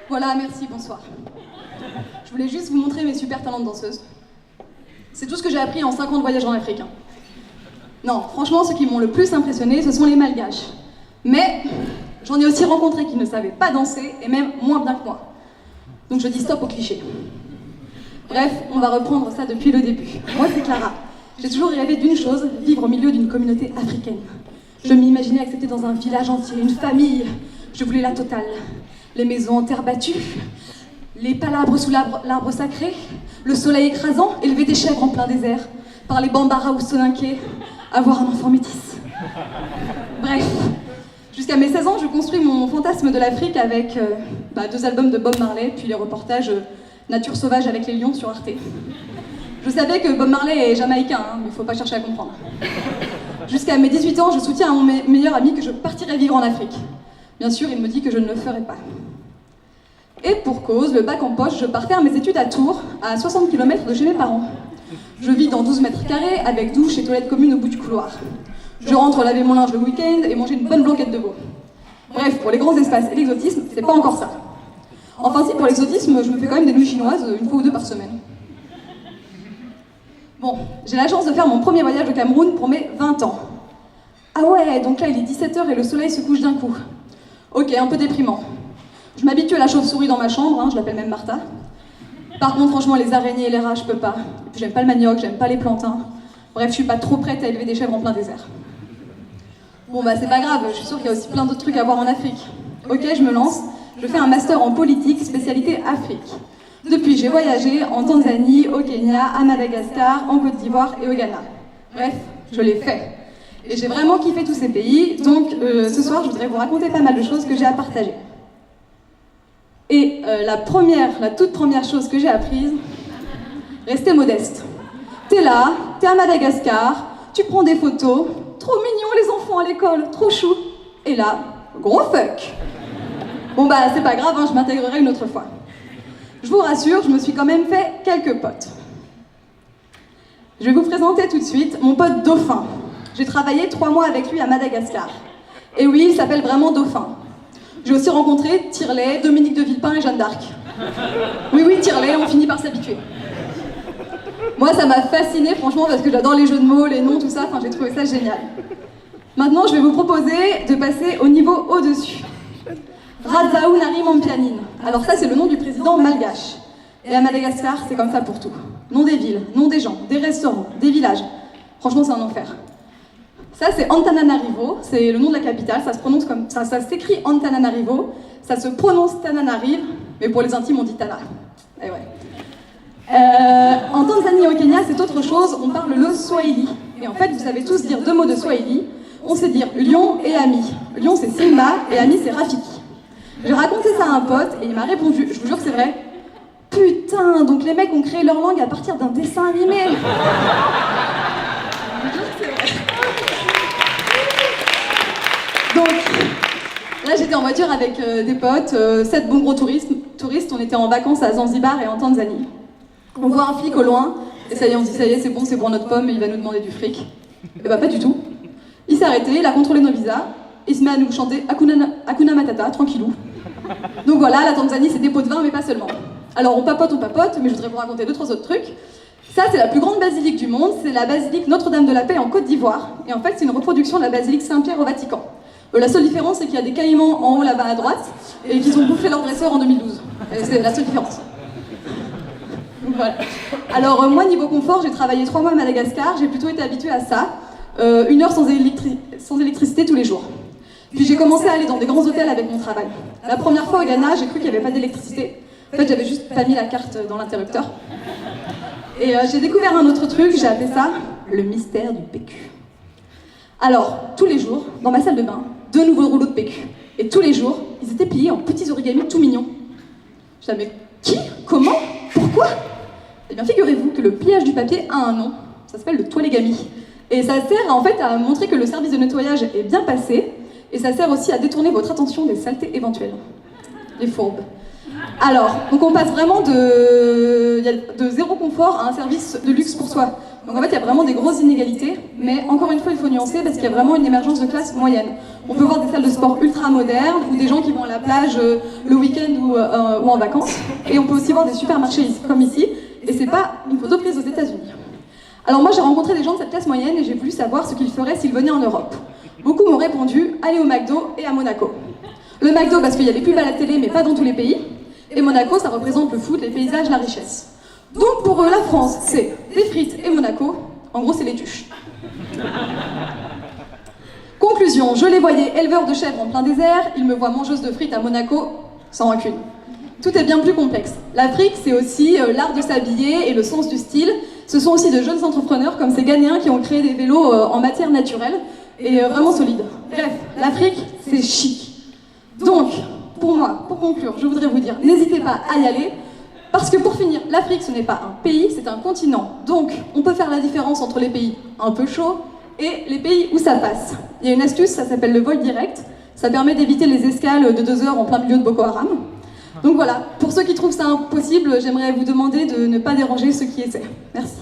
Voilà, merci, bonsoir. Je voulais juste vous montrer mes super talents de danseuse. C'est tout ce que j'ai appris en 5 ans de voyage en Afrique. Non, franchement, ceux qui m'ont le plus impressionné, ce sont les Malgaches. Mais j'en ai aussi rencontré qui ne savaient pas danser, et même moins bien que moi. Donc je dis stop aux clichés. Bref, on va reprendre ça depuis le début. Moi, c'est Clara. J'ai toujours rêvé d'une chose, vivre au milieu d'une communauté africaine. Je m'imaginais acceptée dans un village entier, une famille. Je voulais la totale. Les maisons en terre battue, les palabres sous l'arbre sacré, le soleil écrasant, élever des chèvres en plein désert, parler bambara ou soninké, avoir un enfant métis. Bref, jusqu'à mes 16 ans, je construis mon fantasme de l'Afrique avec 2 albums de Bob Marley, puis les reportages Nature sauvage avec les lions sur Arte. Je savais que Bob Marley est jamaïcain, mais il faut pas chercher à comprendre. Jusqu'à mes 18 ans, je soutiens à mon meilleur ami que je partirais vivre en Afrique. Bien sûr, il me dit que je ne le ferai pas. Et pour cause, le bac en poche, je pars faire mes études à Tours, à 60 km de chez mes parents. Je vis dans 12 mètres carrés, avec douche et toilette commune au bout du couloir. Je rentre laver mon linge le week-end et manger une bonne blanquette de veau. Bref, pour les grands espaces et l'exotisme, c'est pas encore ça. Enfin si, pour l'exotisme, je me fais quand même des nouilles chinoises 1 fois ou 2 par semaine. Bon, j'ai la chance de faire mon premier voyage au Cameroun pour mes 20 ans. Ah ouais, donc là il est 17h et le soleil se couche d'un coup. Ok, un peu déprimant. Je m'habitue à la chauve-souris dans ma chambre, je l'appelle même Martha. Par contre, franchement, les araignées et les rats, je peux pas. Et puis j'aime pas le manioc, j'aime pas les plantains. Bref, je suis pas trop prête à élever des chèvres en plein désert. Bon bah c'est pas grave, je suis sûre qu'il y a aussi plein d'autres trucs à voir en Afrique. Ok, je me lance, je fais un master en politique, spécialité Afrique. Depuis, j'ai voyagé en Tanzanie, au Kenya, à Madagascar, en Côte d'Ivoire et au Ghana. Bref, je l'ai fait. Et j'ai vraiment kiffé tous ces pays, donc ce soir, je voudrais vous raconter pas mal de choses que j'ai à partager. Et la toute première chose que j'ai apprise, restez modeste. T'es là, t'es à Madagascar, tu prends des photos, trop mignon les enfants à l'école, trop chou. Et là, gros fuck. Bon bah c'est pas grave, je m'intégrerai une autre fois. Je vous rassure, je me suis quand même fait quelques potes. Je vais vous présenter tout de suite mon pote Dauphin. J'ai travaillé 3 mois avec lui à Madagascar. Et oui, il s'appelle vraiment Dauphin. J'ai aussi rencontré Tirlet, Dominique de Villepin et Jeanne d'Arc. Oui, Tirlet, on finit par s'habituer. Moi, ça m'a fascinée, franchement, parce que j'adore les jeux de mots, les noms, tout ça, j'ai trouvé ça génial. Maintenant, je vais vous proposer de passer au niveau au-dessus. Radzaounari Mampianine. Alors ça, c'est le nom du président malgache. Et à Madagascar, c'est comme ça pour tout. Nom des villes, nom des gens, des restaurants, des villages. Franchement, c'est un enfer. Ça, c'est Antananarivo, c'est le nom de la capitale, ça se prononce comme ça, ça s'écrit Antananarivo, ça se prononce Tananarive, mais pour les intimes, on dit Tana. Et ouais. En Tanzanie et au Kenya, c'est autre chose, on parle le Swahili. Et en fait, vous savez tous dire 2 mots de Swahili, on sait dire lion et ami. Lion, c'est Simba, et ami, c'est Rafiki. J'ai raconté ça à un pote, et il m'a répondu, je vous jure que c'est vrai, putain, donc les mecs ont créé leur langue à partir d'un dessin animé. Donc, là j'étais en voiture avec des potes, 7 bons gros touristes, on était en vacances à Zanzibar et en Tanzanie. On voit un flic au loin, et ça y est, on se dit ça y est, c'est bon, c'est pour notre pomme, il va nous demander du fric. Et bah pas du tout. Il s'est arrêté, il a contrôlé nos visas, et il se met à nous chanter Hakuna Matata, tranquillou. Donc voilà, la Tanzanie c'est des pots de vin, mais pas seulement. Alors on papote, mais je voudrais vous raconter 2-3 autres trucs. Ça, c'est la plus grande basilique du monde, c'est la basilique Notre-Dame de la Paix en Côte d'Ivoire. Et en fait, c'est une reproduction de la basilique Saint-Pierre au Vatican. La seule différence, c'est qu'il y a des caïmans en haut là-bas à droite, et qu'ils ont bouffé leur dresseur en 2012. C'est la seule différence. Donc, voilà. Alors moi, niveau confort, j'ai travaillé 3 mois à Madagascar, j'ai plutôt été habituée à ça. 1 heure sans électricité tous les jours. Puis j'ai commencé à aller dans des grands hôtels avec mon travail. La première fois au Ghana, j'ai cru qu'il n'y avait pas d'électricité. En fait, j'avais juste pas mis la carte dans l'interrupteur. Et j'ai découvert un autre truc, j'ai appelé ça le mystère du PQ. Alors, tous les jours, dans ma salle de bain, 2 nouveaux rouleaux de PQ. Et tous les jours, ils étaient pliés en petits origamis tout mignons. Je disais, mais qui? Comment? Pourquoi? Eh bien, figurez-vous que le pliage du papier a un nom. Ça s'appelle le toilegami. Et ça sert en fait à montrer que le service de nettoyage est bien passé. Et ça sert aussi à détourner votre attention des saletés éventuelles. Les fourbes. Alors, donc on passe vraiment de zéro confort à un service de luxe pour soi. Donc en fait, il y a vraiment des grosses inégalités, mais encore une fois, il faut nuancer parce qu'il y a vraiment une émergence de classe moyenne. On peut voir des salles de sport ultra modernes ou des gens qui vont à la plage le week-end ou en vacances. Et on peut aussi voir des supermarchés comme ici, et c'est pas une photo prise aux États-Unis. Alors moi, j'ai rencontré des gens de cette classe moyenne et j'ai voulu savoir ce qu'ils feraient s'ils venaient en Europe. Beaucoup m'ont répondu aller au McDo et à Monaco. Le McDo parce qu'il y a les pubs à la télé, mais pas dans tous les pays. Et Monaco, ça représente le foot, les paysages, la richesse. Donc pour eux, la France, c'est des frites et Monaco. En gros, c'est les tuches. Conclusion, je les voyais éleveurs de chèvres en plein désert, ils me voient mangeuse de frites à Monaco, sans rancune. Tout est bien plus complexe. L'Afrique, c'est aussi l'art de s'habiller et le sens du style. Ce sont aussi de jeunes entrepreneurs comme ces Ghanéens qui ont créé des vélos en matière naturelle et vraiment solides. Bref, l'Afrique, c'est chic. Donc, pour moi, pour conclure, je voudrais vous dire, n'hésitez pas à y aller, parce que pour finir, l'Afrique, ce n'est pas un pays, c'est un continent. Donc, on peut faire la différence entre les pays un peu chauds et les pays où ça passe. Il y a une astuce, ça s'appelle le vol direct. Ça permet d'éviter les escales de 2 heures en plein milieu de Boko Haram. Donc voilà, pour ceux qui trouvent ça impossible, j'aimerais vous demander de ne pas déranger ceux qui essaient. Merci.